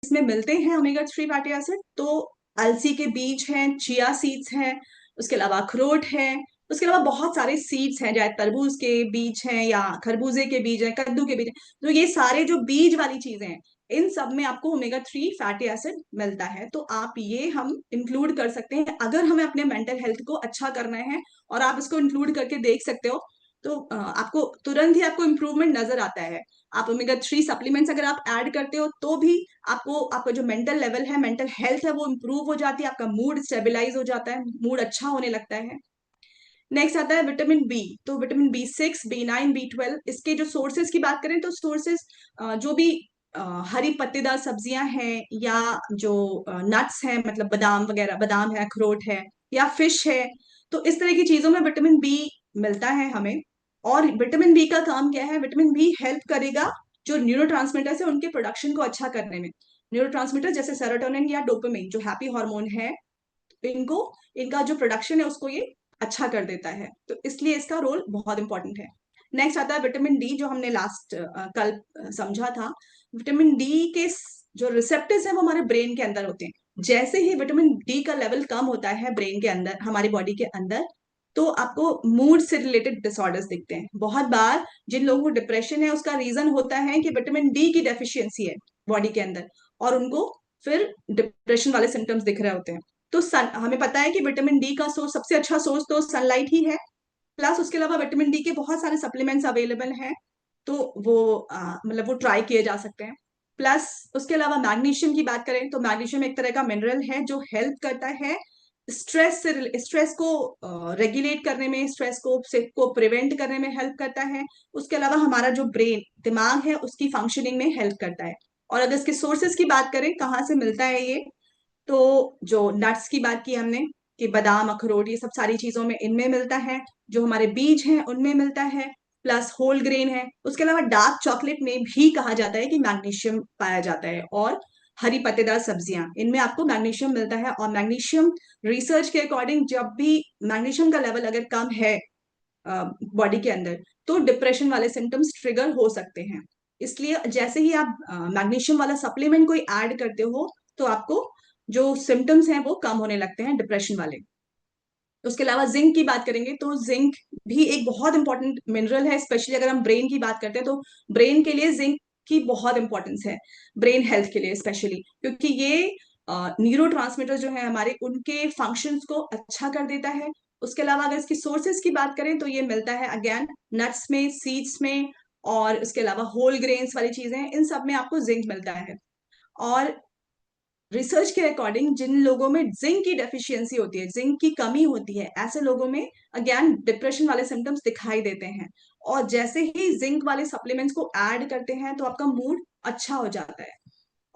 इसमें मिलते हैं ओमेगा 3 फैटी एसिड। तो अलसी के बीज हैं, चिया सीड्स हैं, उसके अलावा अखरोट है, उसके अलावा बहुत सारे सीड्स हैं, चाहे तरबूज के बीज हैं या खरबूजे के बीज हैं, कद्दू के बीज हैं। तो ये सारे जो बीज वाली चीजें हैं, इन सब में आपको ओमेगा 3 फैटी एसिड मिलता है। तो आप ये हम इंक्लूड कर सकते हैं अगर हमें अपने मेंटल हेल्थ को अच्छा करना है, और आप इसको इंक्लूड करके देख सकते हो। तो आपको तुरंत ही आपको इम्प्रूवमेंट नजर आता है। आप ओमेगा 3 सप्लीमेंट्स अगर आप ऐड करते हो तो भी आपको आपका जो मेंटल लेवल है, मेंटल हेल्थ है, वो इम्प्रूव हो जाती है, आपका मूड स्टेबलाइज हो जाता है, मूड अच्छा होने लगता है। नेक्स्ट आता है विटामिन बी। तो विटामिन B6, B9, B12, इसके जो सोर्सेज की बात करें तो सोर्सेज जो भी हरी पत्तेदार सब्जियां हैं, या जो नट्स हैं, मतलब बादाम वगैरह, बादाम है, अखरोट है, या फिश है, तो इस तरह की चीजों में विटामिन बी मिलता है हमें। और विटामिन बी का काम क्या है? विटामिन बी हेल्प करेगा जो न्यूरोट्रांसमीटर्स है उनके प्रोडक्शन को अच्छा करने में। न्यूरोट्रांसमीटर जैसे सेरोटोनिन या डोपामिन जो हैप्पी हार्मोन है, इनको, इनका जो प्रोडक्शन है उसको ये अच्छा कर देता है। तो इसलिए इसका रोल बहुत इंपॉर्टेंट है। नेक्स्ट आता है विटामिन डी, जो हमने लास्ट कल समझा था। विटामिन डी के जो रिसेप्टर्स हैं वो हमारे ब्रेन के अंदर होते हैं। जैसे ही विटामिन डी का लेवल कम होता है ब्रेन के अंदर, हमारी बॉडी के अंदर, तो आपको मूड से रिलेटेड डिसऑर्डर्स दिखते हैं। बहुत बार जिन लोगों को डिप्रेशन है उसका रीजन होता है कि विटामिन डी की डेफिशिएंसी है बॉडी के अंदर, और उनको फिर डिप्रेशन वाले सिम्टम्स दिख रहे होते हैं। तो हमें पता है कि विटामिन डी का सोर्स, सबसे अच्छा सोर्स तो सनलाइट ही है। प्लस उसके अलावा विटामिन डी के बहुत सारे सप्लीमेंट्स अवेलेबल हैं, तो वो मतलब वो ट्राई किए जा सकते हैं। प्लस उसके अलावा मैग्नीशियम की बात करें तो मैग्नीशियम एक तरह का मिनरल है जो हेल्प करता है स्ट्रेस को रेगुलेट करने में, स्ट्रेस को प्रिवेंट करने में हेल्प करता है। उसके अलावा हमारा जो ब्रेन, दिमाग है, उसकी फंक्शनिंग में हेल्प करता है। और अगर इसके सोर्सेज की बात करें कहाँ से मिलता है ये, तो जो नट्स की बात की हमने कि बादाम, अखरोट, ये सब सारी चीजों में इनमें मिलता है। जो हमारे बीज हैं उनमें मिलता है, प्लस होल ग्रेन है। उसके अलावा डार्क चॉकलेट में भी कहा जाता है कि मैग्नीशियम पाया जाता है, और हरी पत्तेदार सब्जियां, इनमें आपको मैग्नीशियम मिलता है। और मैग्नीशियम रिसर्च के अकॉर्डिंग, जब भी मैग्नीशियम का लेवल अगर कम है बॉडी के अंदर, तो डिप्रेशन वाले सिम्टम्स ट्रिगर हो सकते हैं। इसलिए जैसे ही आप मैग्नीशियम वाला सप्लीमेंट कोई ऐड करते हो, तो आपको जो सिम्टम्स हैं वो कम होने लगते हैं डिप्रेशन वाले। उसके अलावा जिंक की बात करेंगे तो जिंक भी एक बहुत इंपॉर्टेंट मिनरल है, स्पेशली अगर हम ब्रेन की बात करते हैं तो ब्रेन के लिए जिंक की बहुत इंपॉर्टेंस है, ब्रेन हेल्थ के लिए स्पेशली, क्योंकि ये न्यूरो ट्रांसमीटर जो है हमारे, उनके फंक्शंस को अच्छा कर देता है। उसके अलावा अगर इसकी सोर्सेज की बात करें तो ये मिलता है अगेन नट्स में, सीड्स में, और उसके अलावा होल ग्रेन्स वाली चीजें, इन सब में आपको जिंक मिलता है। और रिसर्च के अकॉर्डिंग जिन लोगों में जिंक की डेफिशिएंसी होती है, जिंक की कमी होती है, ऐसे लोगों में अगेन डिप्रेशन वाले सिम्टम्स दिखाई देते हैं। और जैसे ही जिंक वाले सप्लीमेंट्स को ऐड करते हैं तो आपका मूड अच्छा हो जाता है।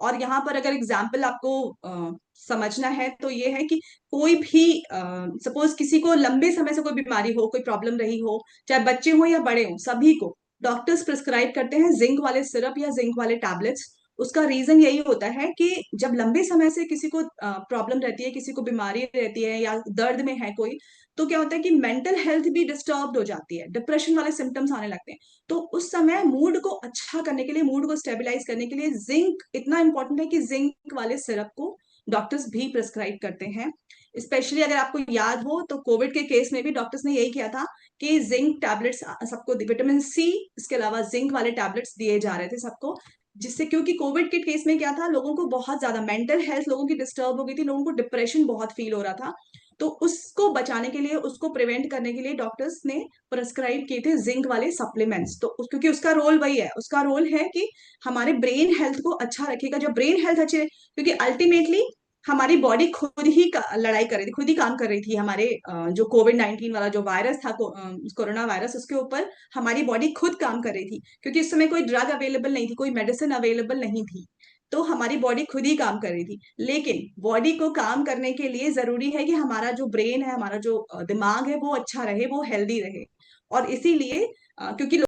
और यहाँ पर अगर एग्जाम्पल आपको समझना है तो ये है कि कोई भी सपोज किसी को लंबे समय से कोई बीमारी हो, कोई प्रॉब्लम रही हो, चाहे बच्चे हो या बड़े हो, सभी को डॉक्टर्स प्रिस्क्राइब करते हैं जिंक वाले सिरप या जिंक वाले टैबलेट्स। उसका रीजन यही होता है कि जब लंबे समय से किसी को प्रॉब्लम रहती है, किसी को बीमारी रहती है, या दर्द में है कोई, तो क्या होता है कि मेंटल हेल्थ भी डिस्टर्ब हो जाती है, डिप्रेशन वाले सिम्टम्स आने लगते हैं। तो उस समय मूड को अच्छा करने के लिए, मूड को स्टेबलाइज करने के लिए जिंक इतना इंपॉर्टेंट है कि जिंक वाले सिरप को डॉक्टर्स भी प्रिस्क्राइब करते हैं। स्पेशली अगर आपको याद हो तो कोविड के केस में भी डॉक्टर्स ने यही किया था कि जिंक टैबलेट्स सबको, विटामिन सी, इसके अलावा जिंक वाले टैबलेट्स दिए जा रहे थे सबको। जिससे, क्योंकि कोविड के केस में क्या था, लोगों को बहुत ज्यादा मेंटल हेल्थ लोगों की डिस्टर्ब हो गई थी, लोगों को डिप्रेशन बहुत फील हो रहा था। तो उसको बचाने के लिए, उसको प्रिवेंट करने के लिए डॉक्टर्स ने प्रेस्क्राइब किए थे जिंक वाले सप्लीमेंट्स। तो क्योंकि उसका रोल वही है, उसका रोल है कि हमारे ब्रेन हेल्थ को अच्छा रखेगा। जब ब्रेन हेल्थ अच्छे, क्योंकि अल्टीमेटली हमारी बॉडी खुद ही लड़ाई कर रही थी, खुद ही काम कर रही थी। हमारे जो कोविड-19 वाला जो वायरस था, कोरोना वायरस, उसके ऊपर हमारी बॉडी खुद काम कर रही थी, क्योंकि इस समय कोई ड्रग अवेलेबल नहीं थी, कोई मेडिसिन अवेलेबल नहीं थी। तो हमारी बॉडी खुद ही काम कर रही थी। लेकिन बॉडी को काम करने के लिए जरूरी है कि हमारा जो ब्रेन है, हमारा जो दिमाग है, वो अच्छा रहे, वो हेल्दी रहे। और इसीलिए क्योंकि